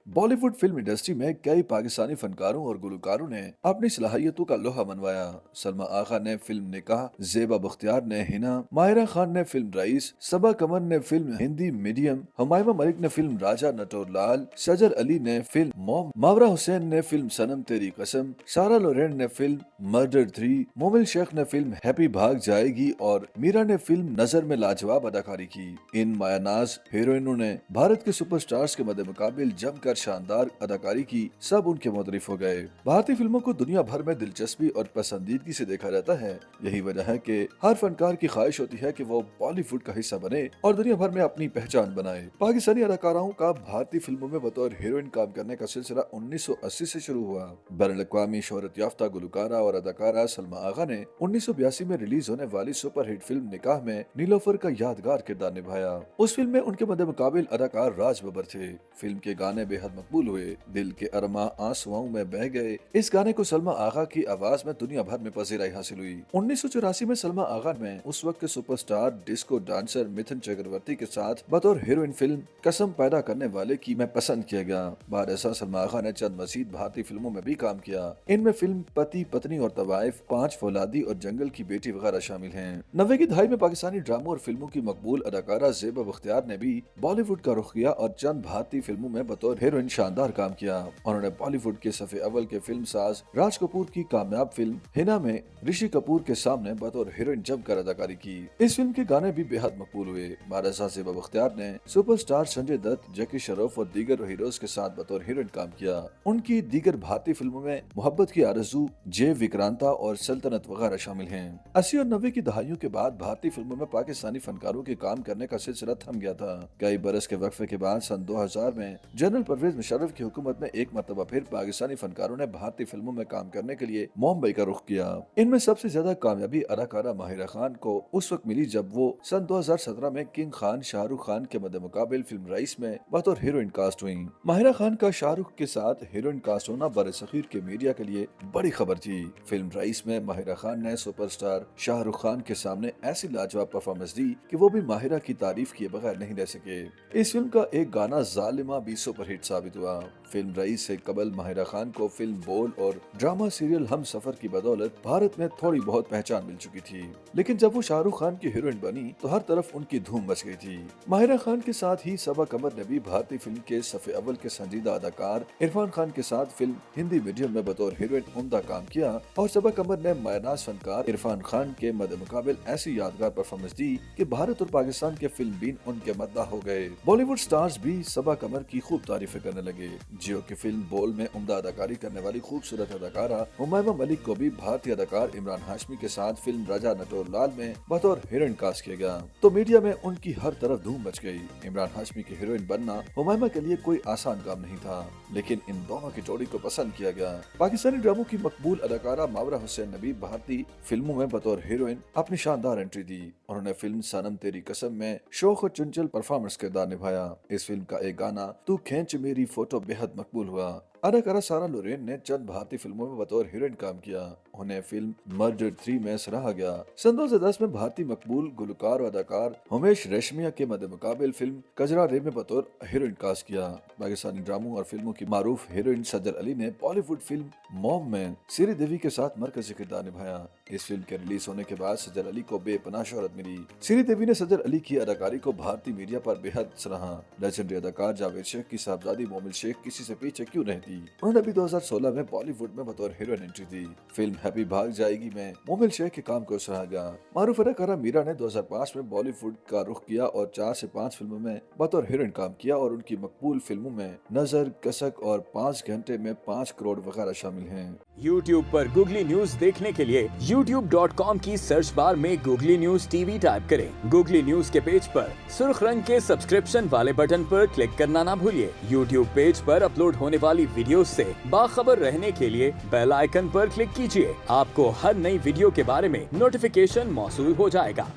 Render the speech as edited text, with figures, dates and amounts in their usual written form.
Bollywood film industry में कई पाकिस्तानी फनकारों और गुलकारों ने अपनी सलाहियतों का लोहा मनवाया। सलमा आगा ने फिल्म निकाह, जेबा बख्तियार ने हिना, माहिरा खान ने फिल्म रईस, सबा कमर ने फिल्म हिंदी मीडियम, हुमायूमा मलिक ने फिल्म राजा नटोरलाल, सजर अली ने फिल्म मॉम, मावरा हुसैन ने फिल्म सनम तेरी कसम, सारा लोरेन ने फिल्म मर्डर 3, मोमिल शेख ने फिल्म हैप्पी भाग जाएगी और मीरा ने फिल्म नजर में लाजवाब अदाकारी की। इन मायानाज हीरोइनों ने भारत के सुपरस्टार्स के मद्दे मुकाबिल जमकर शानदार अदाकारी की। सब उनके मुतरिफ हो गए। भारतीय फिल्मों को दुनिया भर में दिलचस्पी और पसंदीदगी से देखा जाता है। यही वजह है कि हर फनकार की ख्वाहिश होती है कि वो बॉलीवुड का हिस्सा बने और दुनिया भर में अपनी पहचान बनाए। पाकिस्तानी अदाकाराओं का भारतीय फिल्मों में बतौर हीरोइन काम करने का सिलसिला 1980 से शुरू हुआ। बैनुल-अक़वामी शोहरत याफ्ता गुलकारा और अदाकारा सलमा आगा ने 1982 में रिलीज होने वाली सुपरहिट फिल्म निकाह में नीलोफर का यादगार किरदार निभाया। उस फिल्म में उनके मद्दे मुकाबिल अदाकार राज बब्बर थे। फिल्म के गाने बेहद मकबूल हुए। दिल के अरमा आंसुओं में बह गए, इस गाने को सलमा आगा की आवाज में दुनिया भर में पसीराई हासिल हुई। 1984 में सलमा आगा में उस वक्त के superstar disco dancer Mithun Chakraborty के साथ बतौर हीरोइन फिल्म कसम पैदा करने वाले की मैं पसंद किया गया। बाद ऐसा सलमा आगा ने चंद मजीद भारतीय फिल्मों में भी काम किया। इनमें फिल्म पति पत्नी और तवाइफ, 5 फौलादी और जंगल की बेटी वगैरह शामिल हैं। 90 की दहाई में पाकिस्तानी ड्रामों और फिल्मों की मकबूल अदाकारा जेबा बख्तियार ने भी बॉलीवुड का रुख किया और चंद भारतीय फिल्मों में बतौर हीरोइन शानदार काम किया। उन्होंने बॉलीवुड के सफ़े अव्वल के फिल्म साज राज कपूर की कामयाब फिल्म हिना में ऋषि कपूर के सामने बतौर हीरोइन जमकर अदाकारी की। इस फिल्म के गाने भी बेहद मकबूल हुए। बादशाह जेबा बख्तियार ने सुपरस्टार संजय दत्त, जैकी श्रॉफ और दीगर हीरोज के साथ बतौर हीरोइन काम किया। उनकी दीगर भारतीय फिल्मों में मोहब्बत की आरज़ू, जे विक्रांता और सल्तनत वगैरह शामिल हैं। 80 और 90 की दहाइयों के बाद भारतीय फिल्मों में पाकिस्तानी फनकारों के काम करने का सिलसिला थम गया था। कई बरस के वक्फे के बाद सन 2000 में जनरल परवेज मुशर्रफ की हुकूमत में एक मरतबा फिर पाकिस्तानी फनकारों ने भारतीय फिल्मों में काम करने के लिए मुंबई का रुख किया। इनमें सबसे ज्यादा कामयाबी अदाकारा माहिरा खान को उस वक्त मिली जब वो सन 2017 में किंग खान शाहरुख खान के मद्दे मुकाबिल फिल्म रईस में बतौर हीरोइन कास्ट हुई। माहिरा खान का शाहरुख के साथ हीरोइन कास्ट होना बरसगीर के मीडिया के लिए बड़ी खबर थी। फिल्म रईस में माहिरा खान ने सुपरस्टार शाहरुख खान के सामने ऐसी लाजवाब परफॉर्मेंस दी कि वो भी माहिरा की तारीफ किए बगैर नहीं रह सके। इस फिल्म का एक गाना जालिमा भी सुपरहिट साबित हुआ। फिल्म रईस से कबल माहिरा खान को फिल्म बोल और ड्रामा सीरियल हम सफर की बदौलत भारत में थोड़ी बहुत पहचान मिल चुकी थी, लेकिन जब वो शाहरुख खान की हीरोइन बनी तो हर तरफ उनकी धूम मच गई थी। माहिरा खान के साथ ही सबा कमर ने भी भारतीय फिल्म के सफ़े अव्वल के संजीदा अदाकार इरफान खान के साथ फिल्म हिंदी मीडियम में बतौर हीरोइन उम्दा काम किया और सबा कमर ने मायनाज फनकार इरफान खान के मद्दे मुकाबिल ऐसी यादगार परफॉर्मेंस दी कि भारत और पाकिस्तान के फिल्म बीन उनके मद्दा हो गए। बॉलीवुड स्टार्स भी सबा कमर की खूब तारीफें करने लगे। जियो की फिल्म बोल में उम्दा अदाकारी करने वाली खूबसूरत अदाकारा हुमायूमा मलिक को भी भारतीय अदाकार इमरान हाशमी के साथ फिल्म राजा नटोरलाल में बतौर हीरोइन कास्ट किया गया तो मीडिया में उनकी हर तरफ धूम मच गई। इमरान हाशमी की हीरोइन बनना हुमायूमा के लिए कोई आसान काम नहीं था, लेकिन इन दोनों की जोड़ी को पसंद किया गया। पाकिस्तानी ड्रामों की मकबूल अदाकारा मावरा हुसैन ने भी भारतीय फिल्मों में बतौर हीरोइन अपनी शानदार एंट्री दी। उन्होंने फिल्म सनम तेरी कसम में शोख और चंचल परफॉर्मेंस किरदार निभाया। इस फिल्म का एक गाना तू खींच मेरी फोटो बेहद मकबूल हुआ। अदाकारा सारा लोरेन ने चंद भारतीय फिल्मों में बतौर हीरोइन काम किया। उन्हें फिल्म मर्डर 3 में सराहा गया। सन 2010 में भारतीय मकबूल गुलकार और अदाकार उमेश रेशमिया के मद्दे मुकाबिल फिल्म कजरा रे में बतौर हीरोइन कास्ट किया। पाकिस्तानी ड्रामों और फिल्मों की मारूफ हीरोइन सजर अली ने बॉलीवुड फिल्म मॉम में श्री देवी के साथ मरकजी किरदार निभाया। इस फिल्म के रिलीज होने के बाद सजर अली को बेपनाह शोहरत मिली। श्री देवी ने सजर अली की अदाकारी को भारतीय मीडिया पर बेहद सराहा। लेजेंडरी अदाकार जावेद शेख की साहबजादी मोमिल शेख किसी से पीछे क्यों नहीं थी। उन्होंने भी 2016 में बॉलीवुड में बतौर हीरोइन एंट्री दी। फिल्म हैप्पी भाग जाएगी में मोमिल शेख के काम को सराहा गया। मारूफ अदाकारा मीरा ने 2005 में बॉलीवुड का रुख किया और 4 से 5 फिल्मों में बतौर हीरोइन काम किया और उनकी मकबूल फिल्मों में नजर, कसक और 5 घंटे में 5 करोड़ वगैरह शामिल हैं। YouTube पर गूगली न्यूज देखने के लिए youtube.com की सर्च बार में गूगली न्यूज टीवी टाइप करें। गूगली न्यूज के पेज पर सुर्ख रंग के सब्सक्रिप्शन वाले बटन पर क्लिक करना ना भूलिए। YouTube पेज पर अपलोड होने वाली वीडियोस से बाखबर रहने के लिए बेल आइकन पर क्लिक कीजिए। आपको हर नई वीडियो के बारे में नोटिफिकेशन मौसूल हो जाएगा।